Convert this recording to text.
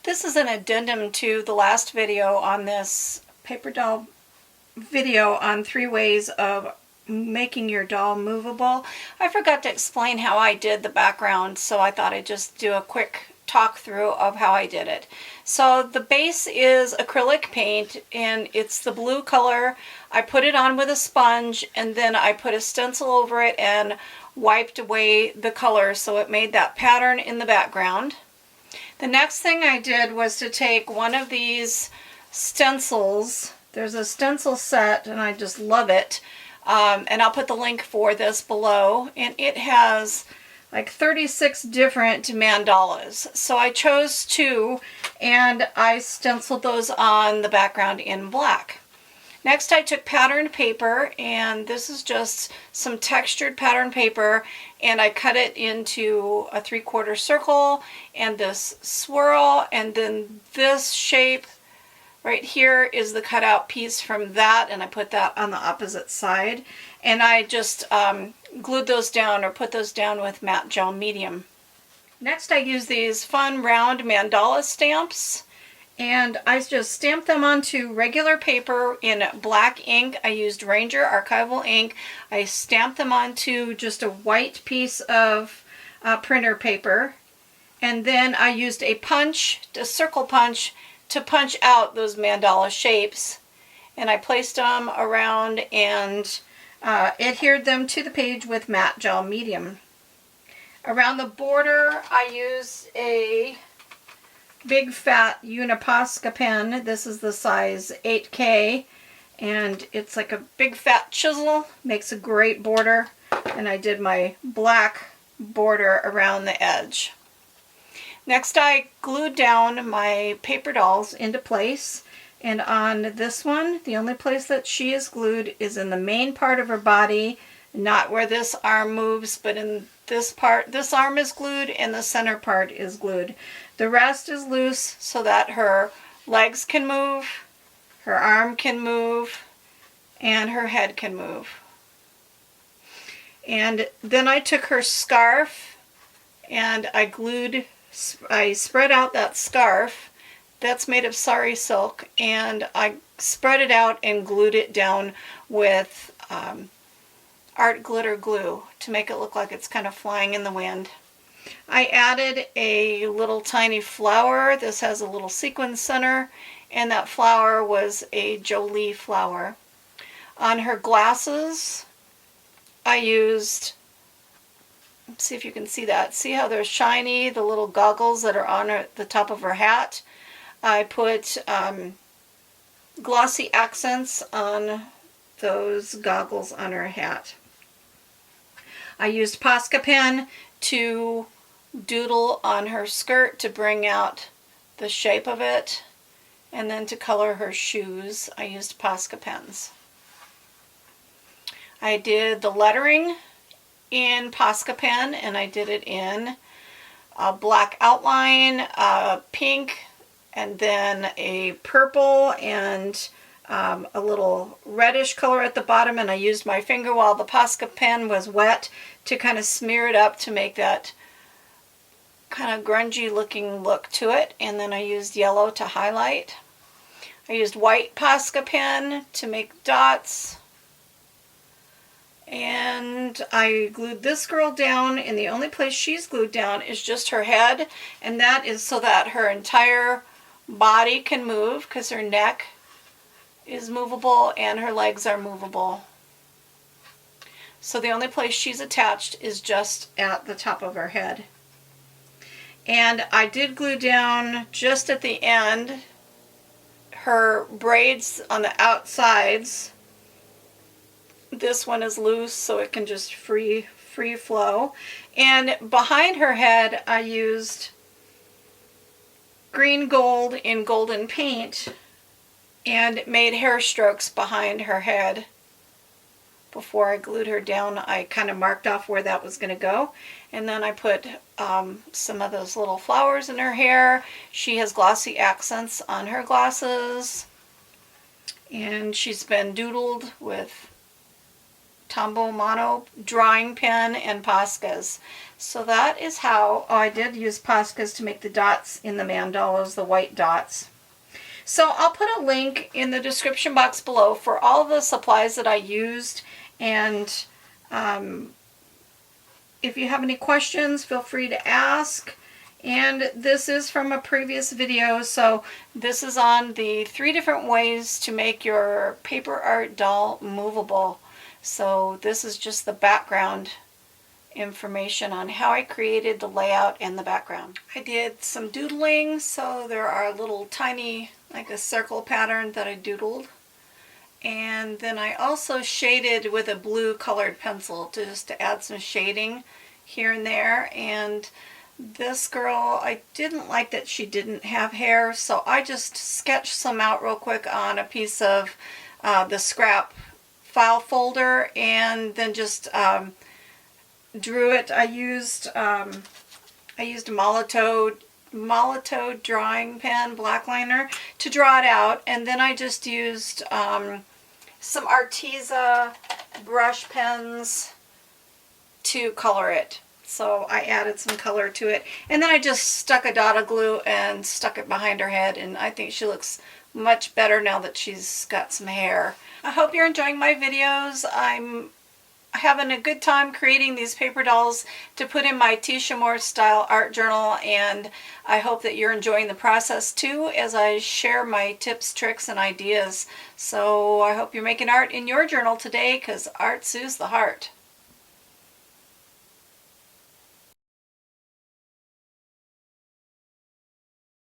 This is an addendum to the last video on this paper doll video on 3 ways of making your doll movable. I forgot to explain how I did the background, so I thought I'd just do a quick talk through of how I did it. So the base is acrylic paint and it's the blue color. I put it on with a sponge and then I put a stencil over it and wiped away the color so it made that pattern in the background. The next thing I did was to take one of these stencils. There's a stencil set and I just love it. And I'll put the link for this below. And it has like 36 different mandalas. So I chose 2 and I stenciled those on the background in black. Next I took patterned paper, and this is just some textured pattern paper, and I cut it into a 3/4 circle and this swirl, and then this shape right here is the cutout piece from that, and I put that on the opposite side. And I just glued those down or put those down with matte gel medium. Next I use these fun round mandala stamps. And I just stamped them onto regular paper in black ink. I used Ranger archival ink. I stamped them onto just a white piece of printer paper. And then I used a punch, a circle punch, to punch out those mandala shapes. And I placed them around and adhered them to the page with matte gel medium. Around the border, I used a big fat Uniposca pen. This is the size 8K, and it's like a big fat chisel. Makes a great border, and I did my black border around the edge. Next I glued down my paper dolls into place, and on this one, the only place that she is glued is in the main part of her body, not where this arm moves, but in this part. This arm is glued and the center part is glued. The rest is loose so that her legs can move, her arm can move, and her head can move. And then I took her scarf and I spread out that scarf. That's made of sari silk, and I spread it out and glued it down with art glitter glue to make it look like it's kind of flying in the wind. I added a little tiny flower. This has a little sequin center, and that flower was a Jolie flower. On her glasses, I used, let's see if you can see that. See how they're shiny, the little goggles that are on the top of her hat? I put glossy accents on those goggles on her hat. I used Posca pen to doodle on her skirt to bring out the shape of it, and then to color her shoes I used Posca pens. I did the lettering in Posca pen, and I did it in a black outline, pink, and then a purple and a little reddish color at the bottom, and I used my finger while the Posca pen was wet to kind of smear it up to make that kind of grungy looking look to it. And then I used yellow to highlight. I used white Posca pen to make dots, and I glued this girl down, and the only place she's glued down is just her head, and that is so that her entire body can move, because her neck is movable and her legs are movable. So the only place she's attached is just at the top of her head. And I did glue down just at the end her braids on the outsides. This one is loose so it can just free flow. And behind her head I used green gold in golden paint and made hair strokes behind her head. Before I glued her down, I kind of marked off where that was going to go, and then I put some of those little flowers in her hair. She has glossy accents on her glasses, and she's been doodled with Tombow Mono drawing pen and Poscas. So that is how, oh, I did use Poscas to make the dots in the mandalas, the white dots. So I'll put a link in the description box below for all the supplies that I used, and if you have any questions, feel free to ask. And this is from a previous video, so this is on the 3 different ways to make your paper art doll movable. So this is just the background information on how I created the layout and the background. I did some doodling, so there are little tiny, like a circle pattern that I doodled. And then I also shaded with a blue colored pencil just to add some shading here and there. And this girl, I didn't like that she didn't have hair, so I just sketched some out real quick on a piece of the scrap file folder, and then just drew it. I used a Molitor drawing pen, black liner, to draw it out, and then I just used some Arteza brush pens to color it. So I added some color to it, and then I just stuck a dot of glue and stuck it behind her head, and I think she looks much better now that she's got some hair. I hope you're enjoying my videos. I'm having a good time creating these paper dolls to put in my Tisha Moore style art journal, and I hope that you're enjoying the process too as I share my tips, tricks, and ideas. So I hope you're making art in your journal today, because art soothes the heart.